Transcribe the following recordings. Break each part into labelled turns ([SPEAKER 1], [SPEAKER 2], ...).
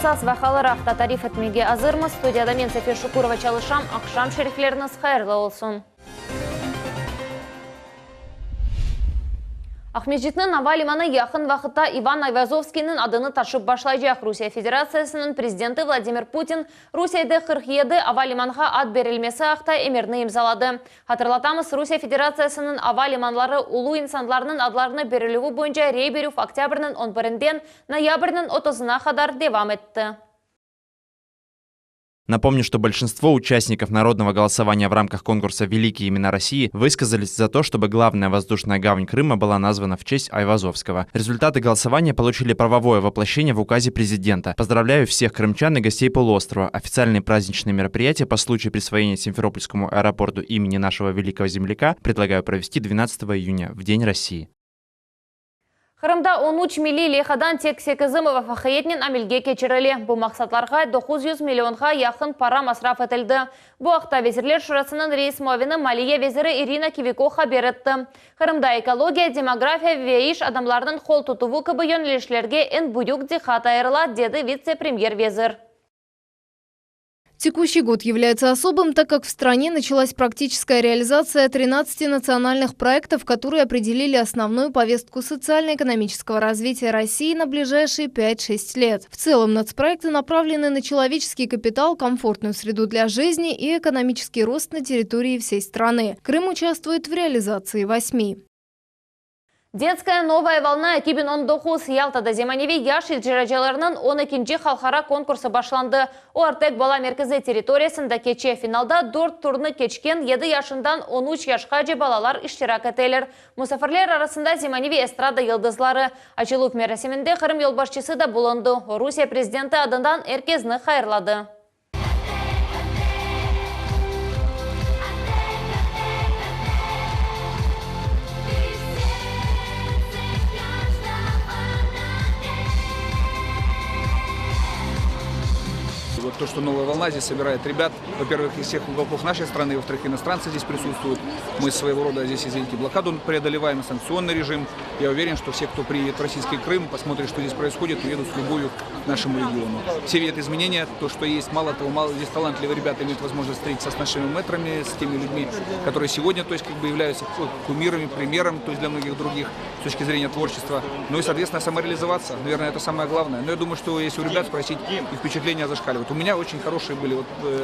[SPEAKER 1] Hassas ve halaraqta tarif etmege azırmız. Studiyada men Sefer Şukurova çalışam. Akşam şerifleriniz hayırlı olsun. Ахмеджитнің Авалиманы яқын вақытта Иван Айвазовскийнің адыны ташып башлайжақ. Русия Федерациясының президенті Владимир Путин Русияда 47 Авалиманға ат берілмесі ақта емірні имзалады. Хатырлатамыз, Русия Федерациясының Авалиманлары улу инсанларының адларыны берілуі бойынша рейберу октябрның 11-ден ноябрның 30-на қадар девам етті.
[SPEAKER 2] Напомню, что большинство участников народного голосования в рамках конкурса «Великие имена России» высказались за то, чтобы главная воздушная гавань Крыма была названа в честь Айвазовского. Результаты голосования получили правовое воплощение в указе президента. Поздравляю всех крымчан и гостей полуострова. Официальные праздничные мероприятия по случаю присвоения Симферопольскому аэропорту имени нашего великого земляка предлагаю провести 12 июня, в День России.
[SPEAKER 1] Қырымда 13 милли лейхадан тек 8 вафақиетнен амелге кечірілі. Бұл мақсатларға 900 миллионға яқын пара масраф етілді. Бұл ақта везірлер шурасының рейс муавины Малия везірі Ирина Кивико хабер етті. Қырымда экология, демография вейш адамлардың қол тұтыву кібі йөнлешлерге ен бұйық дихат айырыла, деді вице-премьер везір.
[SPEAKER 3] Текущий год является особым, так как в стране началась практическая реализация 13 национальных проектов, которые определили основную повестку социально-экономического развития России на ближайшие 5-6 лет. В целом нацпроекты направлены на человеческий капитал, комфортную среду для жизни и экономический рост на территории всей страны. Крым участвует в реализации 8.
[SPEAKER 1] Детская новая волна 2019 Ялтада земаневи яшил жирачаларының 12-ші халқара конкурсы башланды. Ортек бала меркізі территориясында кече финалда 4 турны кечкен 7 яшындан 13 яшқа же балалар иштирак етелер. Мұсафирлер арасында земаневи эстрада йылдызлары. Ачылук мерасимінде Қырым елбашчысы да болынды. Русия президенті адынан эркезні хайырлады.
[SPEAKER 4] Вот то, что новая волна здесь собирает ребят, во-первых, из всех уголков нашей страны, во-вторых, иностранцы здесь присутствуют. Мы своего рода здесь, извините, блокаду преодолеваем, санкционный режим. Я уверен, что все, кто приедет в российский Крым, посмотрит, что здесь происходит, уедут с любовью к нашему региону. Все видят изменения, то, что есть, мало того, здесь талантливые ребята имеют возможность встретиться с нашими мэтрами, с теми людьми, которые сегодня, то есть, как бы являются кумирами, примером, то есть, для многих других с точки зрения творчества. Ну и, соответственно, самореализоваться. Наверное, это самое главное. Но я думаю, что если у ребят спросить, их впечатления зашкаливают. У меня очень хорошие были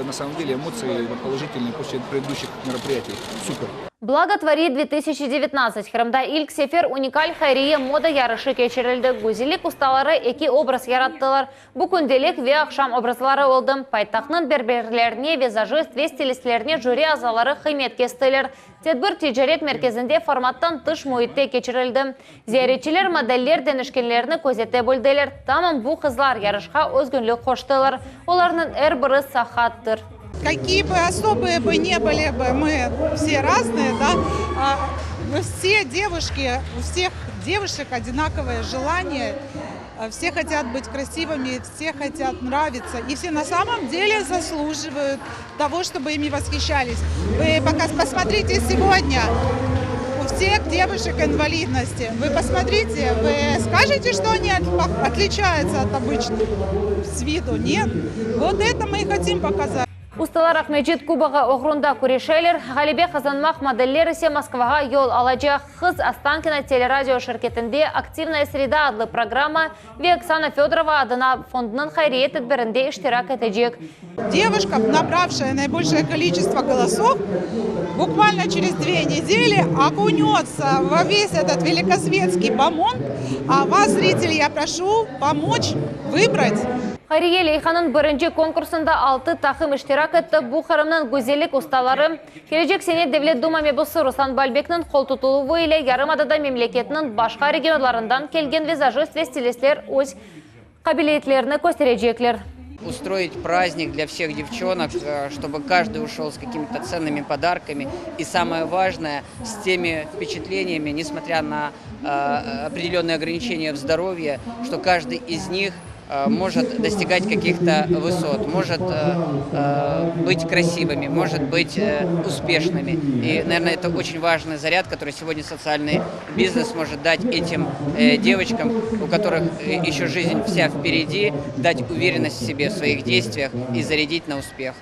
[SPEAKER 4] на самом деле эмоции положительные после предыдущих мероприятий. Супер.
[SPEAKER 1] Благотвори 2019. Қырымда ilk сефер уникаль хайрия мода ярышы кечірілді. Гузелик ұсталары эки образ яраттылар. Бұл күнделік ве ақшам образлары олды. Пайтақның берберлеріне, визажист, ве стилистлеріне жюри азалары қимет кестілер. Тедбір тижарет мерkezінде форматтан тыш мойытте кечірілді. Зияретчілер моделлер денішкенлеріні көзетте бөлделер. Тамам бұл қызлар ярышқа өзгінлік қоштылар. Оларының әр бірі сахаттыр.
[SPEAKER 5] Какие бы особые бы не были бы, мы все разные, да, все девушки, у всех девушек одинаковое желание, все хотят быть красивыми, все хотят нравиться, и все на самом деле заслуживают того, чтобы ими восхищались. Вы пока посмотрите сегодня, у всех девушек инвалидности, вы посмотрите, вы скажете, что они отличаются от обычных с виду, нет? Вот это мы и хотим показать.
[SPEAKER 1] Ustalar Ахмеджит Кубаға оғрында көрешелер, Ғалибе Қазанмақ моделлер ісе Москваға ел алачақ. Қыз Останкино телерадио шіркетінде «Активная среда» адлы программа ве Оксана Федорова адына фондының хайриет әдбірінде іштирак етежек.
[SPEAKER 5] Девушка, набравшая наибольшее количество голосов, буквально через 2 недели окунется во весь этот великосветский бомонд, а вас, зрители, я прошу помочь выбрать.
[SPEAKER 1] Хайрия Лейханын бірінші конкурсында 6 тақым іштирак етті. Бұл Қырымның гүзелік ұсталары. Кележек сене Девлет Дума мебусы Руслан Бальбекнің қол тұтылуы ile Ярымадада мемлекетінің башқа регионларынан келген визажист ве стилистлер өз қабилетлеріні көстережеклер.
[SPEAKER 6] Устроить праздник для всех девчонок, чтобы каждый ушел с какими-то ценными подарками. И самое важное, с теми впечатлениями, несмотря на определенные ограничения в здоровье, что каждый из них может достигать каких-то высот, может быть красивыми, может быть успешными. И, наверное, это очень важный заряд, который сегодня социальный бизнес может дать этим девочкам, у которых еще жизнь вся впереди, дать уверенность в себе, в своих действиях и зарядить на успех.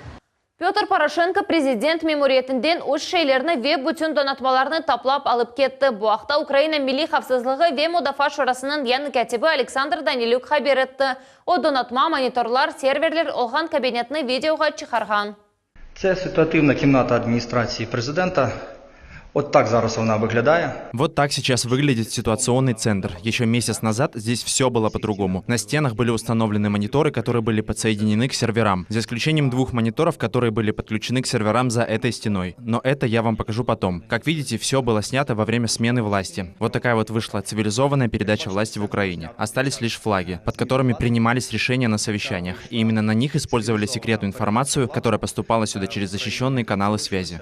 [SPEAKER 1] Петр Порошенко президент мемориятінден өз шейлеріні ве бүтін донатмаларыны таплап алып кетті. Бұақта Украина Милли Хавсызлығы ве Мудафа шурасының яны кәтібі Александр Данилюк хабер етті. О донатма, мониторлар, серверлер олған кабинетні видеоға чықарған.
[SPEAKER 7] Це ситуативна кімната адміністрації президента. Вот так зараз вона виглядає.
[SPEAKER 2] Вот так сейчас выглядит ситуационный центр. Еще месяц назад здесь все было по-другому. На стенах были установлены мониторы, которые были подсоединены к серверам. За исключением 2 мониторов, которые были подключены к серверам за этой стеной. Но это я вам покажу потом. Как видите, все было снято во время смены власти. Вот такая вот вышла цивилизованная передача власти в Украине. Остались лишь флаги, под которыми принимались решения на совещаниях. И именно на них использовали секретную информацию, которая поступала сюда через защищенные каналы связи.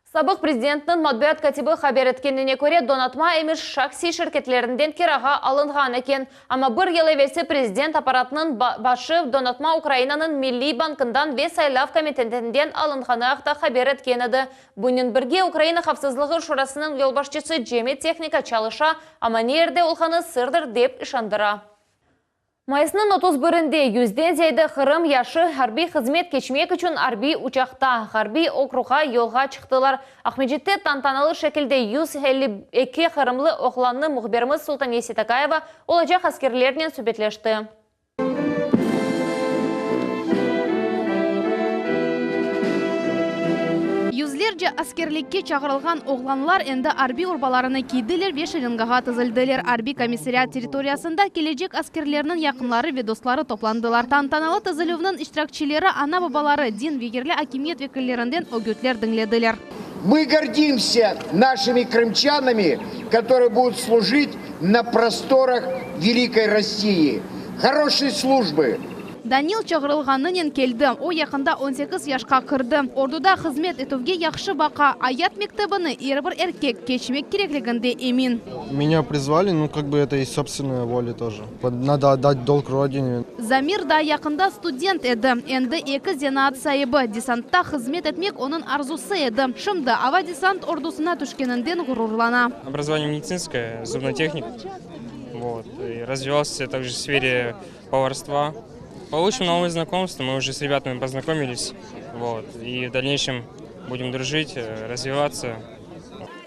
[SPEAKER 1] Сабық президентінің матбуат катибы хабар еткеніне көре донатма емеш шакси шіркетлерінден кераға алынған екен. Ама бір ел евелсе президент аппаратының башы донатма Украинаның Милли банкындан ве сайлав комитетінден алынғаны ақта хабар еткен еді. Бұнын бірге Украина Хавсызлығы шурасының елбашчысы Джеме техника чалыша, ама нерде олғаны сырдыр деп ишандыра. Майысының 31-де yüзден зейді Қырым яшы харби қызмет кечмек үшін арби учақта, харби окруға елға чықтылар. Ахмеджетте тантаналы шекілде 152 Қырымлы оқланны мұхберіміз Султан Есетакаева олажақ аскерлерінен сөбетлешті.
[SPEAKER 8] Yüzlerce askerlikке çağırılgan oğlanlar endi arbi urbalarını kiydiler ve şırıngağa tızıldılar. Arbi komisariat territoriyasında gelecek askerlerinin yakınları ve dostları toplandılar. Tantanalı tızılığının iştirakçileri ana babaları, din ve yerli hakimiyet vekillerinden öğütler dinlediler.
[SPEAKER 9] Мы гордимся нашими крымчанами, которые будут служить на просторах Великой России. Хорошей службы!
[SPEAKER 8] Данил çağırılганынан келді. O yakında 18 yaşқа kırdı. Orduda hizmet etuvге yaxşı baqa. Ayat mektebini bir erkek geçmek kereklігінде emin.
[SPEAKER 10] Меня призвали, ну как бы это и собственная воля тоже. Надо отдать долг родине.
[SPEAKER 8] Замир da yakında student edi. Endi 2 zenat sahibi. Desantта hizmet etmek onun arzusu edi. Şimdi ava desant ordusuna түшкенінден gururlana.
[SPEAKER 11] Образование медицинское, зубная техника. Вот. И развивался также в сфере поварства. Получим новые знакомства, мы уже с ребятами познакомились, вот, и в дальнейшем будем дружить, развиваться.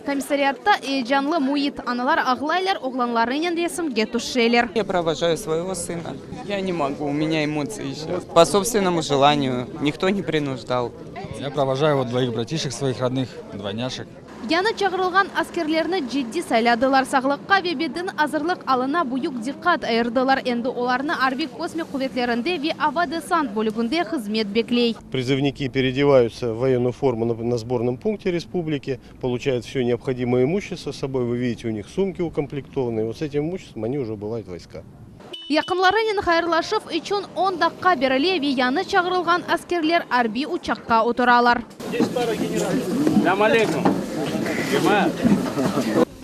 [SPEAKER 8] Комиссариатта жанлы муит аналар ағлайлар оғланларынан ресімге түшелер.
[SPEAKER 12] Я провожаю своего сына. Я не могу, у меня эмоции сейчас. По собственному желанию, никто не принуждал.
[SPEAKER 13] Я провожаю вот 2 братишек своих родных, двойняшек.
[SPEAKER 8] Яны çağırılgan askerlerini ciddi sayladılar. Sağlıkka ve beden hazırlık alına büyük dikkat ayırdılar. Endi olarını Arbi kosmik kuvvetlerinde ve ava desant bölümünde hizmet bekley.
[SPEAKER 14] Призывники переодеваются в военную форму на сборном пункте республики, получают все необходимое имущество с собой. Вы видите, у них сумки укомплектованные. Вот с этим имуществом они уже убывают войска.
[SPEAKER 8] Yakınlarının hayırlaşıp için 10 dakika berili ve yanı çağırılgan askerler Arbi uçakka oturalar.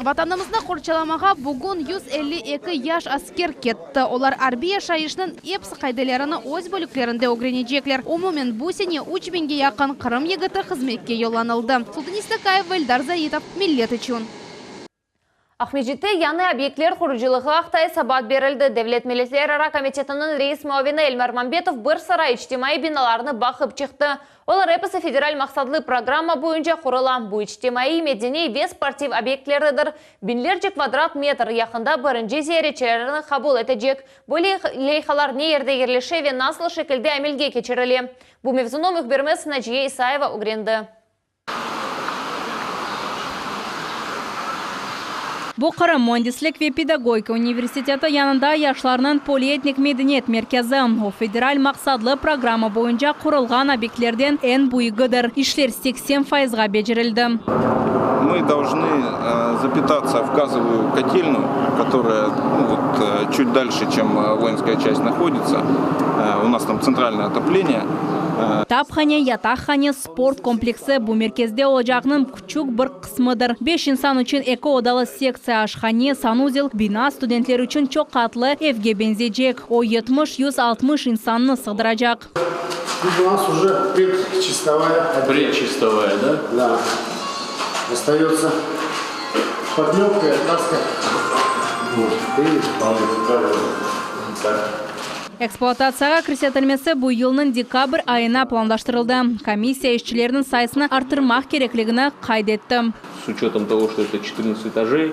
[SPEAKER 8] Vatanımızda korçalamağa bugün 152 yaş asker ketті. Olar Arbi yaşayışının hepsi kaydelerini öz bölüklerinde öğrenecekler. Umumen bu sene 3000'ge yakın Kırım yigiti hizmetke yollanıldı. Sultan Есетакаев, Эльдар Заитов, Millet için.
[SPEAKER 1] Ахмеджетте яны объектлер құружилығы ақтай сабат берілді. Devlet Milletler Ara Komitetinin reis muavini Elmar Mambetov bir sıra içtimai binalarını bakıp çıktı. Olar hepsi federal maqsadlı programma boyunca kurulan bu içtimai medeni ve sportiv obyektlerdir. Binlerce kvadrat metr yakında birinci ziyaretçilerini kabul edecek. Bu leyhalar ne yerde yerleşe ve nasıl şekilde amelge geçirili. Bu mevzunu mühbirimiz Naciye İsayeva öğrendi.
[SPEAKER 15] Bu Kırım Mühendislik ve Pedagogika Üniversiteti yanında yaşlarının polietnik medeniyet merkezi. O federal maksadlı programı boyunca kurulgan obyektlerden en büyüğüdür. İşler 80%'ga becerildi.
[SPEAKER 16] мы должны запитаться в газовую котельную, которая чуть дальше, чем воинская часть находится. У нас там центральное отопление.
[SPEAKER 15] Тапхане, ятахане, спорт комплексы bu merkezde olacağının küçük bir kısmıdır. 5 insan için eko odalı seksiya aşhane, sanuzil, bina studentler için çok katlı evge benzeyecek. O 70-160 insanını sığdıracak.
[SPEAKER 17] У нас уже предчистовая.
[SPEAKER 18] Предчистовая, да?
[SPEAKER 17] Да. Остается подметка и отраска.
[SPEAKER 15] Eksploatatsiyaga kiriştirilmesi bu yılın dekabr ayına planlaştırıldı. Komissiya işçilerinin sayısını artırmak gerekligini kaydetti.
[SPEAKER 18] С учетом того, что это 14 этажей,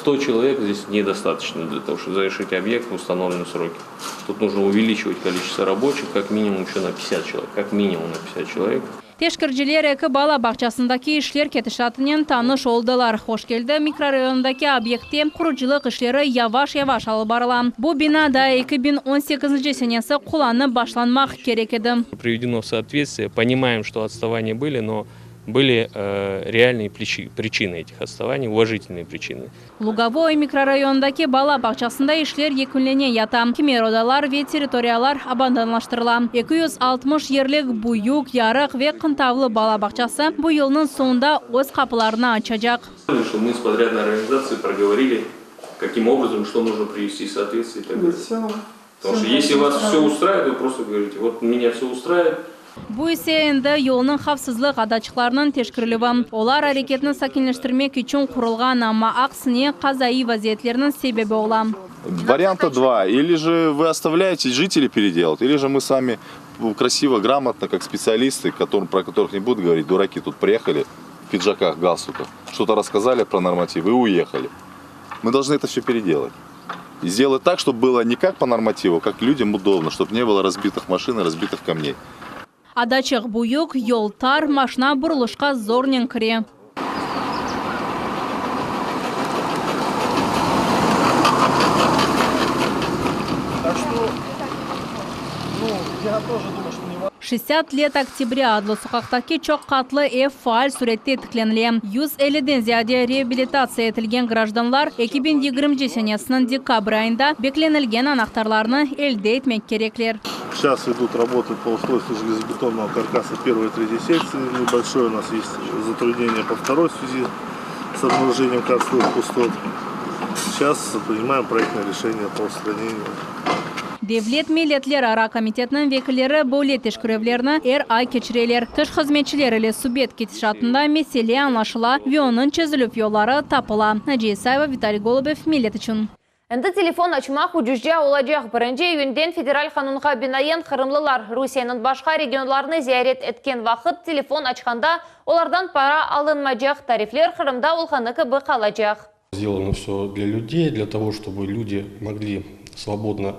[SPEAKER 18] 100 человек здесь недостаточно для того, чтобы завершить объект в установленные сроки. Тут нужно увеличивать количество рабочих, как минимум еще на 50 человек. Как минимум на 50 человек.
[SPEAKER 15] Teşkirciler eki bala bahçasındaki işler ketişatının tanış oldular. Hoş geldi mikrorayonundaki obyektde kuruculuk işleri yavaş alıp barılan. Bu binada 2018 senesi kullanıp başlanmak gerek idi.
[SPEAKER 18] Приведено в соответствие. Понимаем, что отставания были, но были реальные причины этих отставаний, уважительные причины.
[SPEAKER 15] Lugavoy mikrorayonundaki bala bahçasında işler yekünlene yata. Kimer odalar ve teritoriyalar abandonlaştırılan. 260 yerlik büyük, yarık ve kıntavlı bala bahçası bu yılın sonunda öz kapılarını açacak.
[SPEAKER 18] Мы с подрядной организацией проговорили, каким образом, что нужно привести в соответствие и так далее. Потому что если вас все устраивает, вы просто говорите, вот меня все устраивает.
[SPEAKER 15] Bu ise endi yolun xavfsizlik adaçıqlarının teşkirlivi. Olar hareketini sakinleştirmek için kurulgan ama aksine qazayi vaziyetlerinin sebebi olan.
[SPEAKER 19] Варианта два. Или же вы оставляете, жители переделают, или же мы сами красиво, грамотно, как специалисты, про которых не буду говорить, дураки тут приехали в пиджаках, галстуках, что-то рассказали про нормативы и уехали. Мы должны это все переделать. И сделать так, чтобы было не как по нормативу, как людям удобно, чтобы не было разбитых машин и разбитых камней.
[SPEAKER 15] Adaçıq buyuk, yol tar, maşına buruluşqa zornen kire.
[SPEAKER 10] Так что, я тоже думаю, что не важно.
[SPEAKER 15] 60 let oktября adlı sokaktaki çok katlı ev faal surette tıklanılan. 150'den ziyade rehabilitasiya etilgen grajdanlar 2020 senesinin dekabr ayında beklenilgen anahtarlarını elde etmek gerekler.
[SPEAKER 20] Сейчас идут работы по устройству железобетонного каркаса первой и третьей секции. Небольшое у нас есть затруднение по второй в связи с обнаружением карстовых пустот. Сейчас принимаем проектное решение по устранению.
[SPEAKER 15] Devlet Milletler Ara Komitetinin vekilleri bu teşkirevlerini ay keçireler. Kış hizmetçileri ile subjet ketişatında mesele anlaşıla ve onun çözülüp yolları tapıla. Naciye Sayva, Vitaliy Golubov, Millet için.
[SPEAKER 1] Endi telefon açmaq ucuzca olacaq. Birinci yünden federal kanunga binaen Kırımlılar Rusiyanın başka regionlarını ziyaret etken vaqt telefon açqanda onlardan para alınmayacak. Tarifler Kırımda olğanıqı bu qalacaq.
[SPEAKER 21] Сделано все для людей, для того, чтобы люди могли свободно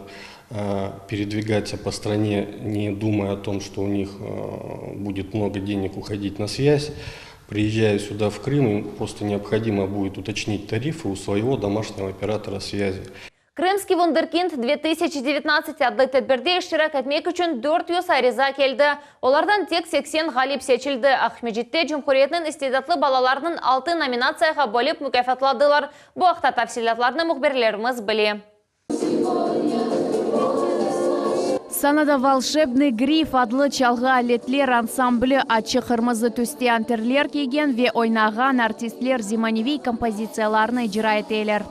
[SPEAKER 21] передвигаться по стране, не думая о том, что у них будет много денег уходить на связь. Приезжая сюда в Крым, им просто необходимо будет уточнить тарифы у своего домашнего оператора связи.
[SPEAKER 1] Krımski Wunderkind 2019 adlı tedbirde iştirak etmek için 400 ariza geldi. Onlardan tek 80 galip seçildi. Ahmedjit'te Cumhuriyet'in istedatlı balalarının 6 nominatsiyaga bölüp mükafatladılar. Bu haqda tafsilatlarını muhbirlerimiz bili.
[SPEAKER 8] Sanada Волшебный Гриф adlı çalgı aletler ansambli açı kırmızı tüste anterler kiygen ve oynagan artistler zemanevi kompozitsiyalarını icra eteler.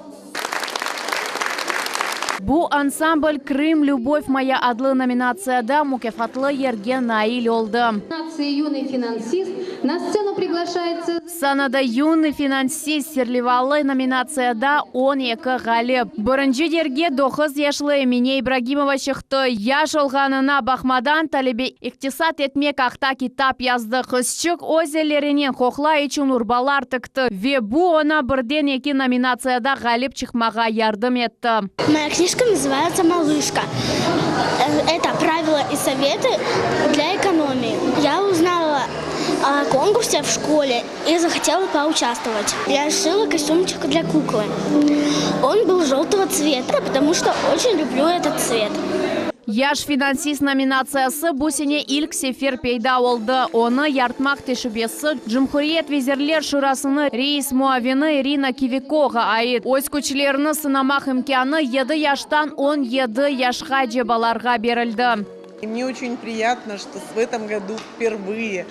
[SPEAKER 8] Bu ansambl Крым, Любовь моя adlı nominatsiyada mükafatlı yerge nail oldu.
[SPEAKER 22] Юный финансист на сцену приглашается.
[SPEAKER 8] Sanada юный финансист sirlivallı nominatsiyada 12 galip. Birinci derge 9 yaşlı Emine İbragimova çıktı. Yaş olğanına bakmadan talebi iktisat etmek haqda kitap yazdı. Kızçık özellerinin kokla için urbalar tıktı ve bu ona birden 2 nominatsiyada galip çıkmağa yardım etti.
[SPEAKER 23] Моя книжка называется «Малышка». Это правила и советы для экономии. Я узнала о конкурсе в школе и захотела поучаствовать. Я шила костюмчик для куклы. Он был желтого цвета, потому что очень люблю этот цвет.
[SPEAKER 8] Яш финансист номинациясы бусине ilk сефер пейда oldu. Оны яртмак тешубесі Джумхуриет везерлер шурасыны рейс муавины Ирина Кивикоға айт. Өз күчлеріні сынамақ имкяны 7 яштан 17 яшқа жебаларға берілді.
[SPEAKER 3] Мне очень приятно, что в этом году впервые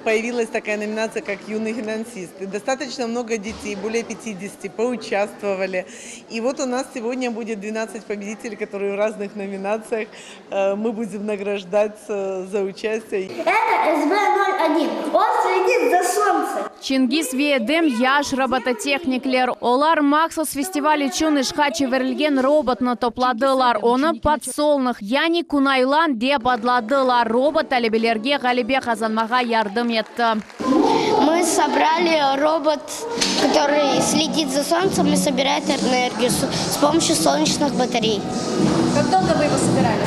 [SPEAKER 3] появилась такая номинация, как «Юный финансист». И достаточно много детей, более 50, поучаствовали. И вот у нас сегодня будет 12 победителей, которые в разных номинациях мы будем награждать за участие.
[SPEAKER 23] Это СБ-01. Он следит за солнцем.
[SPEAKER 8] Чингис Виедем яш робототехниклер. Олар Максус фестиваль үшін ішқа чеверілген роботны топладылар. Оны подсолнық, яни Кунайлан деп адладылар. Робот тәлебелерге ғалибе қазанмаға ярдым етті.
[SPEAKER 23] Мы собрали робот, который следит за солнцем и собирает энергию с помощью солнечных батарей.
[SPEAKER 8] Как долго вы его собирали?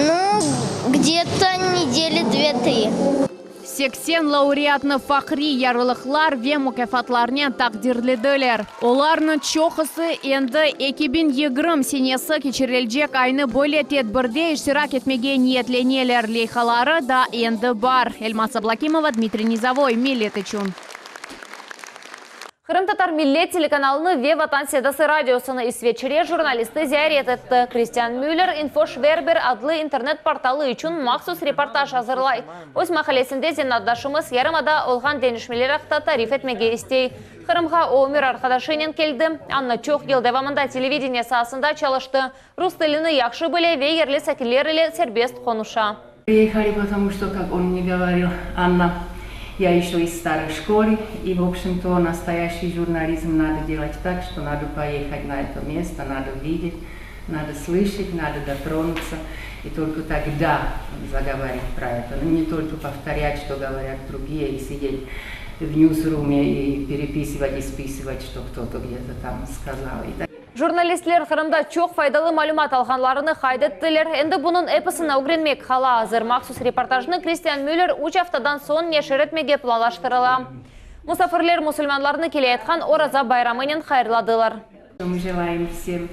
[SPEAKER 23] Ну, где-то недели 2-3.
[SPEAKER 8] 80 лауреатны фахри ярылықлар ве мукафатларнен тақдирледілер. Оларны чоқысы енді 2020 сенесі кечерелжек айны бөле тедбірде iştirak етмеге ниетленелер лейхалары да енді бар. Эльмаса Блакимова, Дмитрий Низовой, Милет Ичун.
[SPEAKER 1] Крым-татар миллет телеканалыны Ве Ватан Седасы радиосыны исвечере журналисты зиярет етті. Кристиан Мюллер Инфошвербер адлы интернет-порталы үшін мақсус репортаж азырлай. Өз мақалесінде зенаддашымыз ярымада олған денішмелер ақта тариф етмеге істей. Крымға Омир арқадашынен келді. Анна чоқ ел девамында телевидение сасында чалышты. Рус тіліні яқшы біле ве ерлі сәкелер или сербест қонуша.
[SPEAKER 4] Приехали, потому что, как он мне говорил, Анна, я еще из старой школы, и, в общем-то, настоящий журнализм надо делать так, что надо поехать на это место, надо видеть, надо слышать, надо дотронуться, и только тогда заговорить про это. Не только повторять, что говорят другие, и сидеть в ньюсруме и переписывать и списывать, что кто-то где-то там сказал.
[SPEAKER 1] Журналистлер Крымда чоқ файдалы малюмат алғанларыны хайдеттілер. Енді бұның эпісіна үгренмек қала азыр. Мақсус репортажны Кристиан Мюллер үш афтадан сон нешеретмеге плалаштырыла. Мусафирлер мусульманларны келе айтқан ораза байрамынен хайырладылар.
[SPEAKER 4] Мы желаем всем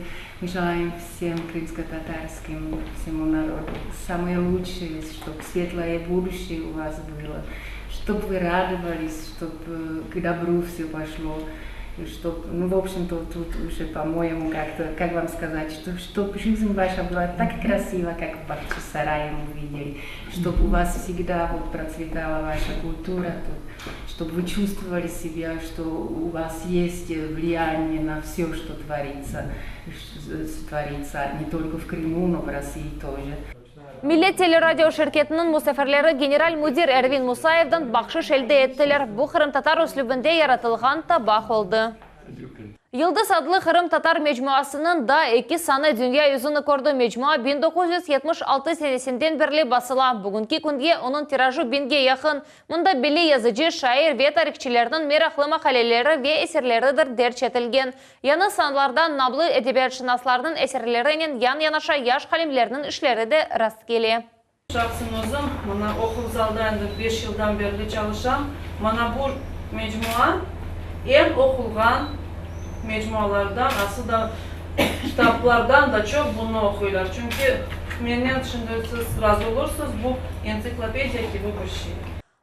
[SPEAKER 4] крымско-татарским, всему народу самое лучшее, чтобы светлое будущее у вас было, чтобы вы радовались, чтобы к добру все пошло. Чтоб, ну, в общем-то, тут уже, по-моему, как-то, как вам сказать, чтобы жизнь ваша была так красива, как в Бахчисарае мы видели, чтобы у вас всегда вот процветала ваша культура, чтобы вы чувствовали себя, что у вас есть влияние на все, что творится не только в Крыму, но в России тоже.
[SPEAKER 1] Миллет телерадио шеркетінің мусафирлері генерал мудир Эрвин Мусаевдан бақшыш әлді еттілер. Бұ Крым-татар үслүбінде яратылған табақ олды. Йылдыз адлы Крым-татар мечмуасының да 2 саны дүния юзыны көрді. Мечмуа 1976 сенесінден бірлі басыла. Бүгінгі күнге оның тиражу 1000-ге яқын. Мұнда білі языжы, шайыр ве тарихчилердің мерақлы мақалелері ве эсерлерідір дерчетілген. Яны санлардан наблы әдебиятшынаслардың эсерлерінен ян-янаша яш қалимлерінің ішлері де раст келе.
[SPEAKER 5] Шақсын өзім, мұна оқыл залда 5 жылдан берлі çalışам. Мұна бұл мечмуа ең оқылған mecmualardan, aslında kitaplardan da çok bunu okuyorlar. Çünkü benim şimdi siz razı olursunuz bu ensiklopediya gibi bir şey.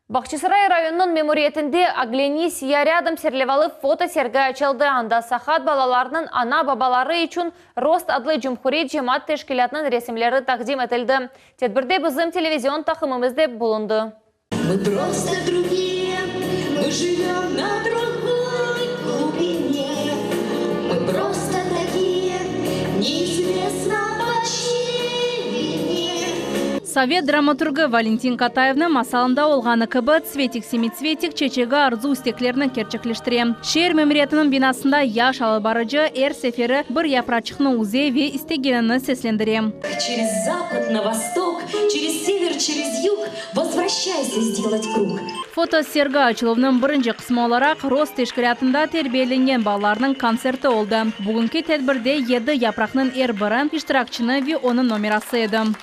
[SPEAKER 1] Бахчисарай районының мемориетінде Агленис ярядым серлевалы фото сергі açıldı. Анда сахат балаларының ана-бабалары үшін Рост адлы Джумхурит жемат тешкилятның ресімлері тақдим етілді. Тедбірде біздің телевизион тақымымызды болынды.
[SPEAKER 24] Мы просто другие, мы живем на другой глубине. Мы просто такие, неизвестно по чьей вине.
[SPEAKER 15] Совет драматургы Валентин Катаевна масалында олғаны кібі цветик-семицветик чечегі арзу істеклерінің керчеклештірем. Шер мемориятының бинасында яш алыбарыжы әр сефері бір япрачықны узе ве істегеніні сеслендірем.
[SPEAKER 24] Через запад на восток, через север, через юг, возвращайся сделать круг.
[SPEAKER 15] Фото сергі açылымның бірінші қысмы оларақ Рост тешкілятында тербиеленген балаларының концерті олды. Бүгінгі тәдбірде 7 япрақның әр бірін иштиракчыны ве оның номерасы еді.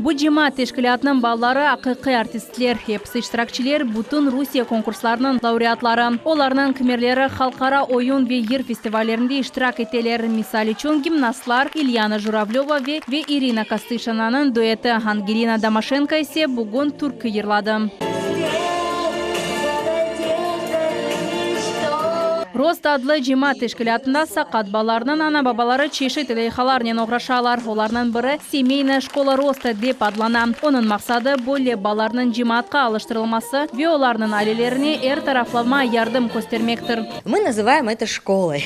[SPEAKER 15] Бу җимаат тәшкилатының баллары акыкы артистлер, эпс иштиракчылар, бүтүн Русия конкурсларының лауреатлары. Оларның кимерлері халыкара оюн ве йыр фестивалерінде иштирак ителер. Мисал үчүн гимнастлар Ильяна Журавлева ве Ирина Костышинаның дуэты Ангелина Домашенко ise бүгүн түркі йырлады. Рост адлы җимаат тәшкилатында сакат баларның ана бабалары чешет лейхаларнен ограшалар. Оларның бірі семейная школа роста деп адлана. Оның мақсады боле баларның җимаатка алыштырылмасы ве оларның алелеріне эр тарафлама ярдым көстермектір.
[SPEAKER 2] Мы называем это школой,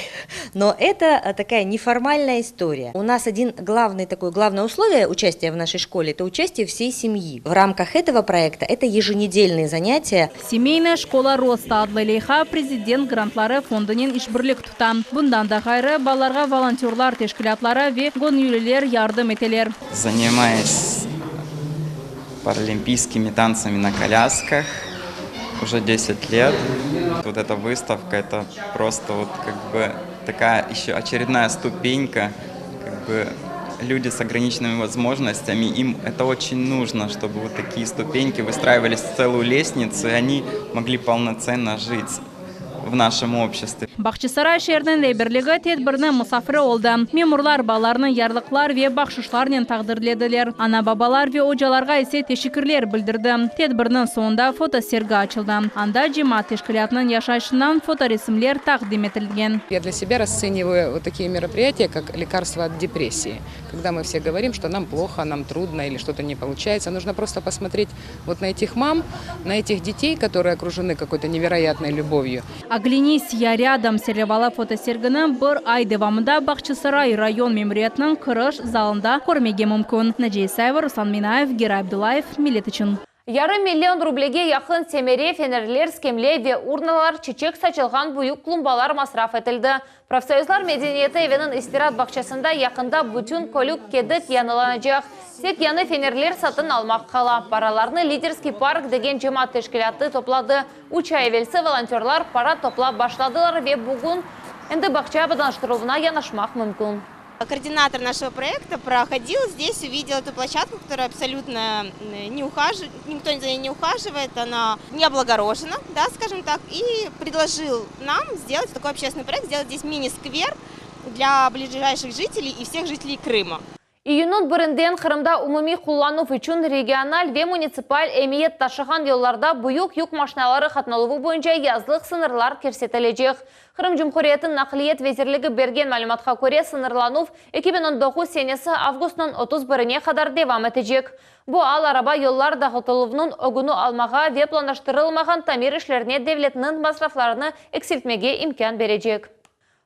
[SPEAKER 2] но это такая неформальная история. У нас главное условие участия в нашей школе – это участие всей семьи. В рамках этого проекта это еженедельные занятия.
[SPEAKER 15] Семейная школа роста адлы лейха президент грантлары фондынен ишбирлик тута. Bundan da gayrı баларга волонтерлар тәшкилатлары ве гонюлелер ярдым этелер.
[SPEAKER 6] Занимаюсь паралимпийскими танцами на колясках уже 10 лет. Вот эта выставка, это просто вот как бы такая еще очередная ступенька, как бы люди с ограниченными возможностями, им это очень нужно, чтобы вот такие ступеньки выстраивались в целую лестницу, и они могли полноценно жить в нашем обществе.
[SPEAKER 15] Бакчысарай шерден лейберлиги тедбирне мусафиры oldu. Мемурлар баларны ярлыклар ве бакшышларнен тагдырледилер. Ана бабалар ве ожаларга ise teşekkürler bildirdi. Tedbirnin sonunda fotosерга açıldı. Анда җимаат тәшкилатының яшайшынан фоторесимлер тақдим етілген.
[SPEAKER 7] Я для себя расцениваю вот такие мероприятия, как лекарство от депрессии. Когда мы все говорим, что нам плохо, нам трудно или что-то не получается, нужно просто посмотреть вот на этих мам, на этих детей, которые окружены какой-то невероятной любовью.
[SPEAKER 15] Оглянись, я рядом серевала фотосергінің бір ай девамында Бакчысарай район мемориятының кырыш залында көрмеге мүмкін. Наджей Саева, Руслан Минаев, Герай Абдулаев, Милет үшін.
[SPEAKER 1] Ярым миллион рублеге якын семере, фенерлер, скемле ве урналар чечек сачылған буюк клумбалар масраф етілді. Профсоюзлар медениеті евенің истират бақшасында якында бүтін көлік кедік яныланacak. Сек яны фенерлер сатын алмақ қала. Параларны лидерский парк деген җимаат тәшкилаты топлады. 3 ай evvelsi волонтерлар пара топлап башладылар ве бүгін энди бақча абаттандырууна янашмақ мүмкін.
[SPEAKER 9] Координатор нашего проекта проходил здесь, увидел эту площадку, которая абсолютно никто за ней не ухаживает, она не облагорожена, да, скажем так, и предложил нам сделать такой общественный проект, сделать здесь мини-сквер для ближайших жителей и всех жителей Крыма.
[SPEAKER 1] Июнун бірінден Қырымда умуми куллануу үчүн региональ ве муниципаль эмиет ташыган жолларда буюк юк машиналары катналуу боюнча язлык сынырлар керсетележек. Кырым Жумхуриятын наклиет везирлиги берген маалыматка көрө сынырлануу 2019 сенеси августтун 31-ине кадар девам этежек. Бу ал араба жоллар дагытылуунун огуну алмага ве пландаштырылмаган тамир ишлерине девлеттин масрафларыны экселтмеге имкан бережек.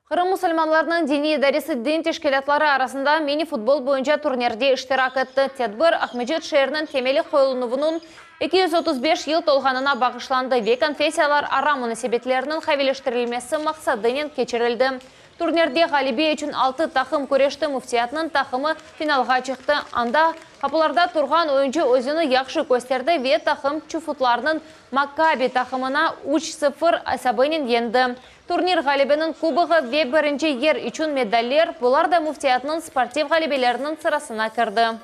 [SPEAKER 1] Кырым мусульманларының дини идарасы дин тешкилатлары арасында мини-футбол боюнча турнирде иштирак этти. Тедбир Ахмеджет шээринин темели коюлунуунун 235 ел толганына багышланды. Ве конфессиялар ара мунасебетлеринин хавилештирилмеси максатынын кечирилди. Турнирде галиби үчүн 6 такым күрештү, муфтиятынын такымы финалга чыкты. Анда капыларда турган оюнчу өзүнү жакшы көстөрдү ве такым чуфутларынын Маккаби такымына 3-0 асабынын енди. Турнир галибинин кубогы ве биринчи ер үчүн медаллер, булар да муфтиятынын спортив галибелеринин сырасына кирди.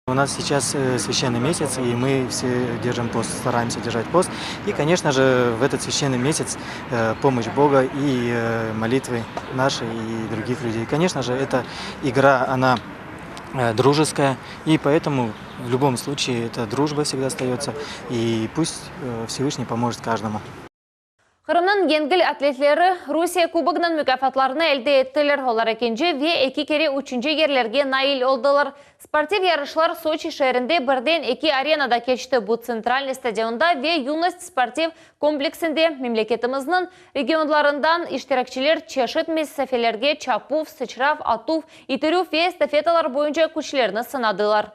[SPEAKER 25] У нас сейчас священный месяц, и мы все держим пост, стараемся держать пост. И, конечно же, в этот священный месяц помощь Бога и молитвы наши и других людей. Конечно же, эта игра, она дружеская, и поэтому в любом случае эта дружба всегда остается, и пусть Всевышний поможет каждому.
[SPEAKER 1] Кырымнын жеңил атлетлери Русия кубогунун мүкафатларына элде эттилер. Олар экинчи ве 2 кере 3-чү жерлерге наил олдулар. Спортив ярышлар Сочи шээринде бирден 2 аренада кечти. Бу центральный стадионда ве юность спортив комплексинде мемлекетимиздин регионларынан иштиракчылар чешет месафелерге чапув, сычрав, атув, итерүү ве эстафеталар боюнча күчлөрүн сынадылар.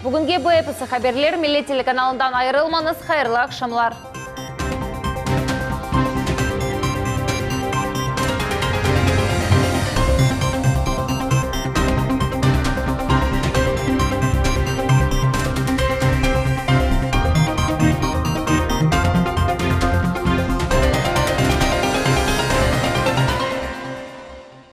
[SPEAKER 1] Бүгүнкү БПС хаберлер Милли телеканалынан айрылмаңыз, хайырлы акшамлар.